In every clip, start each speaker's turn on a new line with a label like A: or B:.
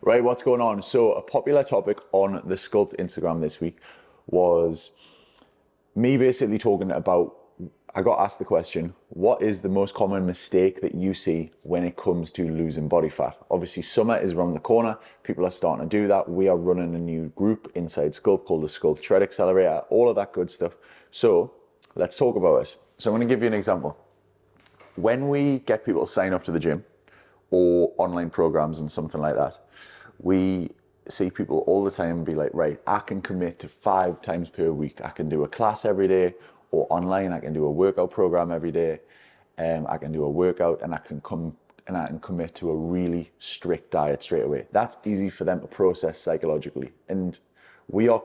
A: Right, what's going on? So a popular topic on the Sculpt Instagram this week was me basically talking about, I got asked the question, what is the most common mistake that you see when it comes to losing body fat? Obviously summer is around the corner. People are starting to do that. We are running a new group inside Sculpt called the Sculpt Shred Accelerator, all of that good stuff. So let's talk about it. So I'm going to give you an example. When we get people to sign up to the gym or online programs and something like that, we see people all the time be like, right, I can commit to 5 times per week. I can do a class every day, or online, I can do a workout program every day. I can do a workout and I can commit to a really strict diet straight away. That's easy for them to process psychologically. And we are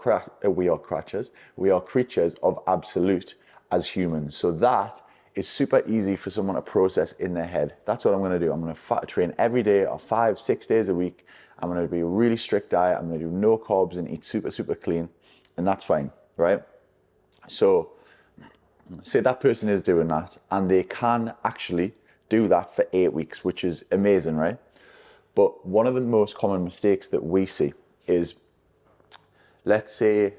A: creatures of absolute as humans. So that is super easy for someone to process in their head. That's what I'm going to do. I'm going to train every day or 5-6 days a week. I'm going to be a really strict diet. I'm going to do no carbs and eat super clean. And that's fine, right? So say that person is doing that and they can actually do that for 8 weeks, which is amazing, right? But one of the most common mistakes that we see is, let's say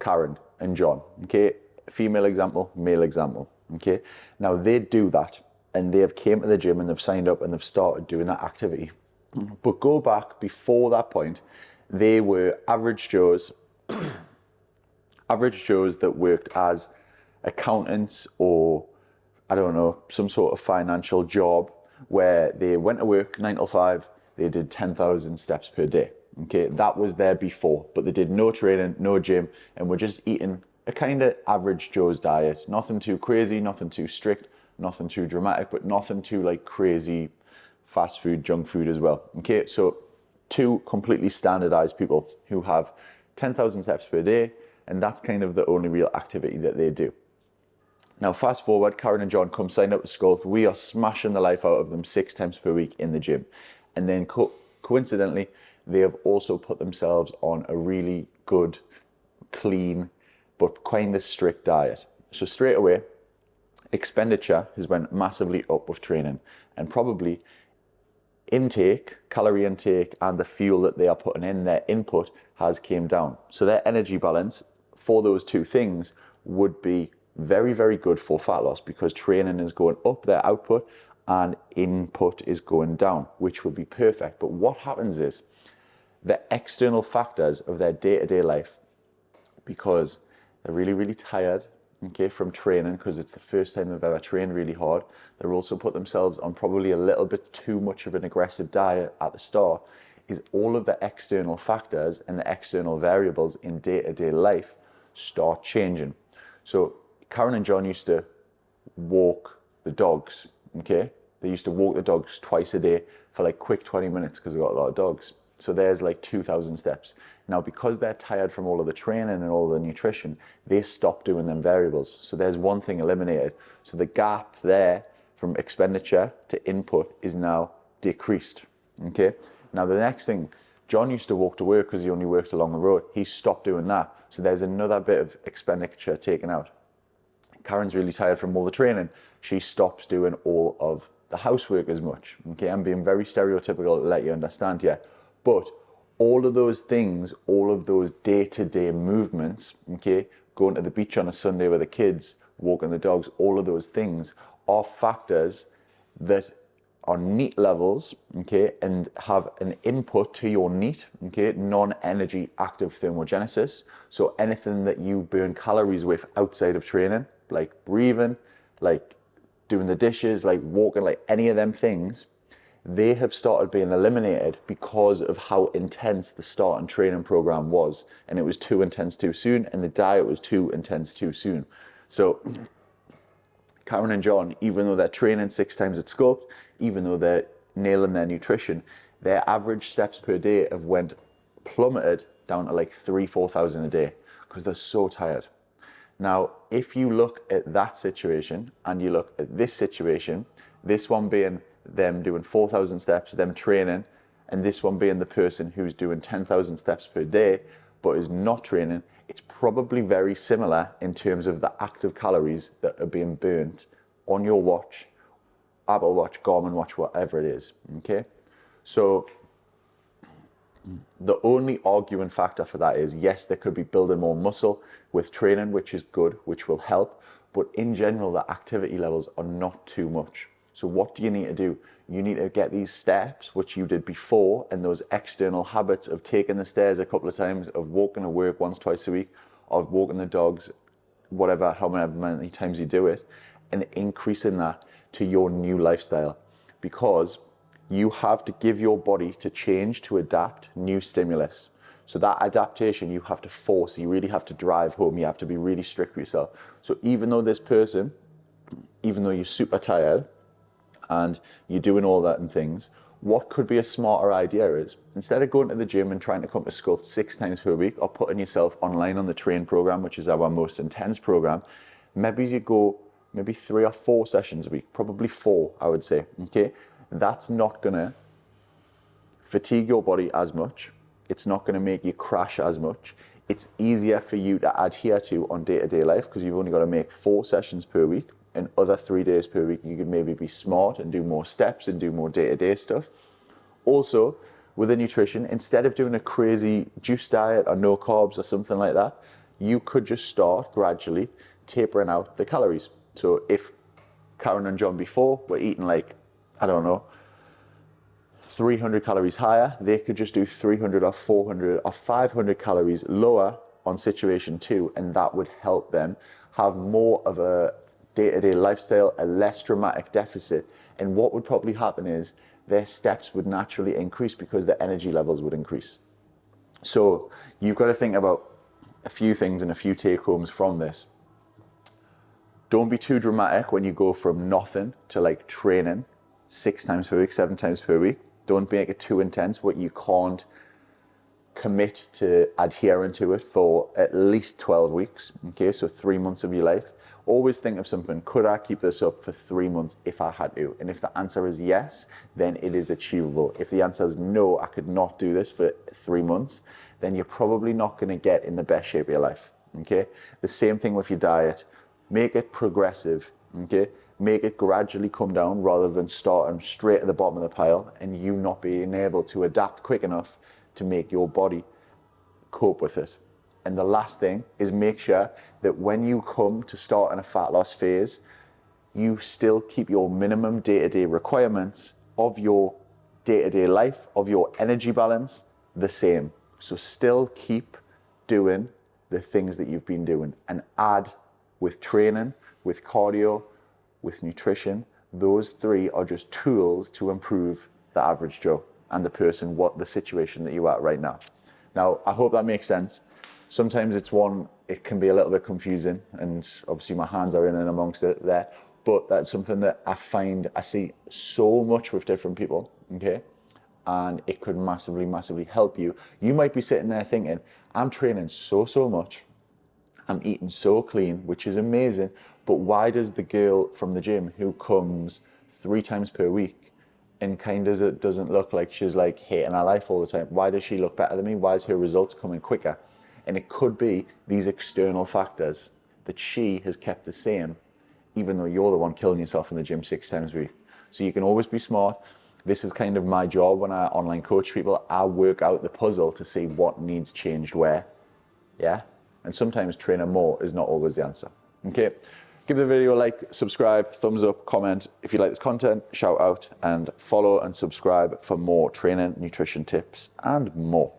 A: Karen and John, okay? Female example, male example, okay? Now they do that and they have came to the gym and they've signed up and they've started doing that activity. But go back before that point, they were average Joes, average Joes that worked as accountants or, I don't know, some sort of financial job where they went to work 9 to 5, they did 10,000 steps per day. Okay, that was there before, but they did no training, no gym, and were just eating a kind of average Joe's diet. Nothing too crazy, nothing too strict, nothing too dramatic, but nothing too like crazy fast food, junk food as well. Okay, so 2 completely standardized people who have 10,000 steps per day, and that's kind of the only real activity that they do. Now, fast forward, Karen and John come sign up to Sculpt. We are smashing the life out of them 6 times per week in the gym. And then coincidentally, they have also put themselves on a really good, clean, but kind of strict diet. So straight away, expenditure has went massively up with training, and probably intake, calorie intake, and the fuel that they are putting in, their input has came down. So their energy balance for those 2 things would be very good for fat loss, because training is going up their output and input is going down, which would be perfect. But what happens is the external factors of their day-to-day life, because they're really tired, okay, from training, because it's the first time they've ever trained really hard. They've also put themselves on probably a little bit too much of an aggressive diet at the start. Is all of the external factors and the external variables in day-to-day life start changing. So Karen and John used to walk the dogs, okay? They used to walk the dogs twice a day for like quick 20 minutes because we've got a lot of dogs. So there's like 2,000 steps. Now, because they're tired from all of the training and all the nutrition, they stop doing them variables. So there's one thing eliminated. So the gap there from expenditure to input is now decreased, okay? Now, the next thing, John used to walk to work because he only worked along the road. He stopped doing that. So there's another bit of expenditure taken out. Karen's really tired from all the training. She stops doing all of the housework as much, okay? I'm being very stereotypical to let you understand here. But all of those things, all of those day-to-day movements, okay, going to the beach on a Sunday with the kids, walking the dogs, all of those things are factors that are NEAT levels, okay, and have an input to your NEAT, okay, non-energy active thermogenesis. So anything that you burn calories with outside of training, like breathing, like doing the dishes, like walking, like any of them things, they have started being eliminated because of how intense the start and training program was. And it was too intense too soon, and the diet was too intense too soon. So Karen and John, even though they're training 6 times at Sculpt, even though they're nailing their nutrition, their average steps per day have went plummeted down to like 3,000-4,000 a day because they're so tired. Now, if you look at that situation and you look at this situation, this one being them doing 4,000 steps, them training, and this one being the person who's doing 10,000 steps per day but is not training, it's probably very similar in terms of the active calories that are being burnt on your watch, Apple Watch, Garmin watch, whatever it is, okay? So The only arguing factor for that is, yes, there could be building more muscle with training, which is good, which will help. But in general, the activity levels are not too much. So what do you need to do? You need to get these steps, which you did before, and those external habits of taking the stairs a couple of times, of walking to work once, twice a week, of walking the dogs, whatever, however many times you do it, and increasing that to your new lifestyle. Because you have to give your body to change, to adapt new stimulus. So that adaptation you have to force, you really have to drive home, you have to be really strict with yourself. So even though this person, even though you're super tired and you're doing all that and things, what could be a smarter idea is, instead of going to the gym and trying to come to Sculpt 6 times per week, or putting yourself online on the Train program, which is our most intense program, maybe you go 3 or 4 sessions a week, probably 4, I would say, okay? That's not gonna fatigue your body as much. It's not gonna make you crash as much. It's easier for you to adhere to on day-to-day life, because you've only got to make 4 sessions per week, and other 3 days per week you could maybe be smart and do more steps and do more day-to-day stuff. Also, with the nutrition, instead of doing a crazy juice diet or no carbs or something like that, you could just start gradually tapering out the calories. So if Karen and John before were eating like, I don't know, 300 calories higher, they could just do 300 or 400 or 500 calories lower on situation 2, and that would help them have more of a day-to-day lifestyle, a less dramatic deficit. And what would probably happen is their steps would naturally increase because their energy levels would increase. So you've got to think about a few things and a few take-homes from this. Don't be too dramatic when you go from nothing to like training 6 times per week, 7 times per week. Don't make it too intense what you can't commit to adhering to it for at least 12 weeks. Okay, so 3 months of your life. Always think of something, could I keep this up for 3 months if I had to? And if the answer is yes, then it is achievable. If the answer is no, I could not do this for 3 months, then you're probably not going to get in the best shape of your life. Okay, the same thing with your diet. Make it progressive. Okay, make it gradually come down rather than starting straight at the bottom of the pile and you not being able to adapt quick enough to make your body cope with it. And the last thing is, make sure that when you come to start in a fat loss phase, you still keep your minimum day-to-day requirements of your day-to-day life, of your energy balance, the same. So still keep doing the things that you've been doing, and add with training, with cardio, with nutrition. Those 3 are just tools to improve the average Joe and the person, what the situation that you're at right now. Now, I hope that makes sense. Sometimes it can be a little bit confusing, and obviously my hands are in and amongst it there, but that's something that I see so much with different people, okay? And it could massively, massively help you. You might be sitting there thinking, I'm training so much, I'm eating so clean, which is amazing, but why does the girl from the gym who comes 3 times per week and kind of doesn't look like she's like hating her life all the time, why does she look better than me? Why is her results coming quicker? And it could be these external factors that she has kept the same, even though you're the one killing yourself in the gym 6 times a week. So you can always be smart. This is kind of my job when I online coach people. I work out the puzzle to see what needs changed where, yeah? And sometimes training more is not always the answer, okay? Give the video a like, subscribe, thumbs up, comment. If you like this content, shout out, and follow and subscribe for more training, nutrition tips, and more.